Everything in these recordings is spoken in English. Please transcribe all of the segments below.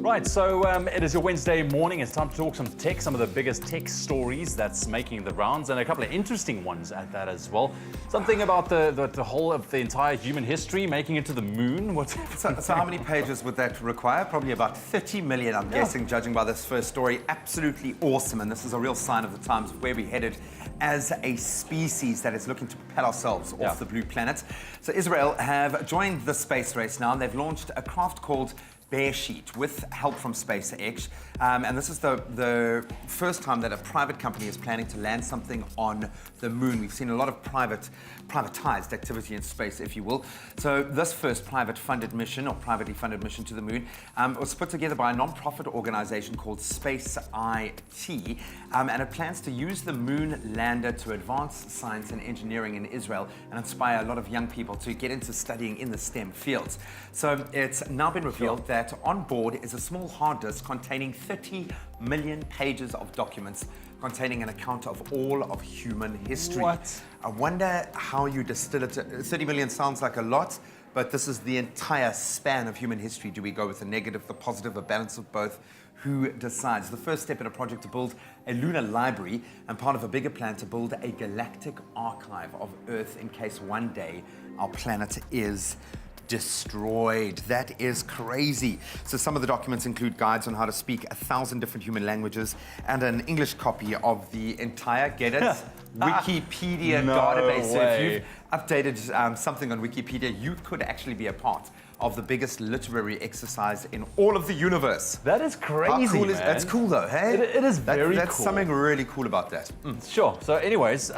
Right, so it is your Wednesday morning. It's time to talk some tech, some of the biggest tech stories that's making the rounds, and a couple of interesting ones at that as well. Something about the whole of the entire human history, making it to the moon. So how many pages would that require? Probably about 30 million, I'm guessing, judging by this first story. Absolutely awesome, and this is a real sign of the times of where we're headed as a species that is looking to propel ourselves off the blue planet. So Israel have joined the space race now, and they've launched a craft called Bearsheet with help from SpaceX, and this is the first time that a private company is planning to land something on the moon. We've seen a lot of privatized activity in space, if you will. So this first privately funded mission to the moon was put together by a non-profit organization called Space IT, and it plans to use the moon lander to advance science and engineering in Israel and inspire a lot of young people to get into studying in the STEM fields. So it's now been revealed that on board is a small hard disk containing 30 million pages of documents containing an account of all of human history. What? I wonder how you distill it. 30 million sounds like a lot, but this is the entire span of human history. Do we go with the negative, the positive, a balance of both? Who decides? The first step in a project to build a lunar library and part of a bigger plan to build a galactic archive of Earth in case one day our planet is destroyed. That is crazy. So some of the documents include guides on how to speak 1,000 different human languages and an English copy of the entire, get it, Wikipedia database. So if you've updated something on Wikipedia, you could actually be a part of the biggest literary exercise in all of the universe. That is crazy, How cool man. That's cool though, hey? It is very That's cool. something really cool about that. Sure. So anyways,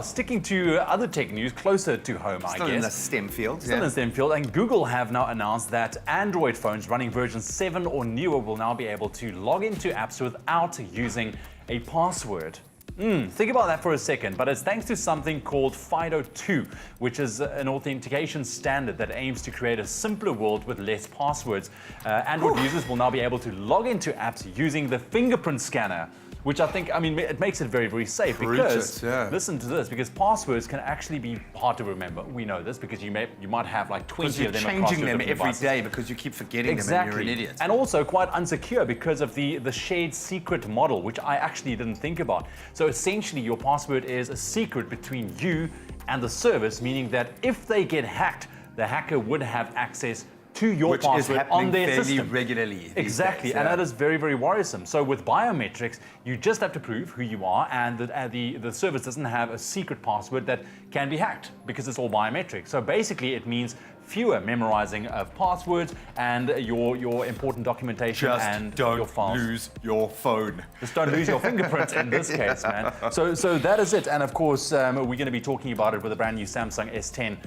sticking to other tech news closer to home, Still I guess. in the STEM field. Still in the STEM field, and Google have now announced that Android phones running version 7 or newer will now be able to log into apps without using a password. Think about that for a second, but it's thanks to something called FIDO2, which is an authentication standard that aims to create a simpler world with less passwords. Android users will now be able to log into apps using the fingerprint scanner, which it makes it very, very safe. Listen to this, because passwords can actually be hard to remember. We know this because you might have like 20 of them across your changing them every devices. day because you keep forgetting them and you're an idiot. And also quite unsecure because of the shared secret model, which I actually didn't think about. So essentially your password is a secret between you and the service, meaning that if they get hacked, the hacker would have access to your password on their system regularly. Exactly, and that is very, very worrisome. So with biometrics, you just have to prove who you are, and the service doesn't have a secret password that can be hacked because it's all biometric. So basically, it means fewer memorizing of passwords and your important documentation and your files. Just don't lose your phone. Just don't lose your fingerprint in this case, man. So that is it. And of course, we're going to be talking about it with a brand new Samsung S10.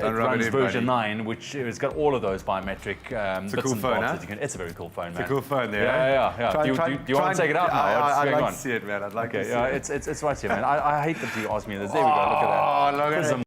It runs version 9, which has got all of those biometric bits and bobs. It's a very cool phone, man. It's a cool phone, there. Yeah. Do you want to take it out now? I'd like to see it, man. I'd like to see it. It's right here, man. I hate that you asked me this. There we go. Look at that. Oh, look at it.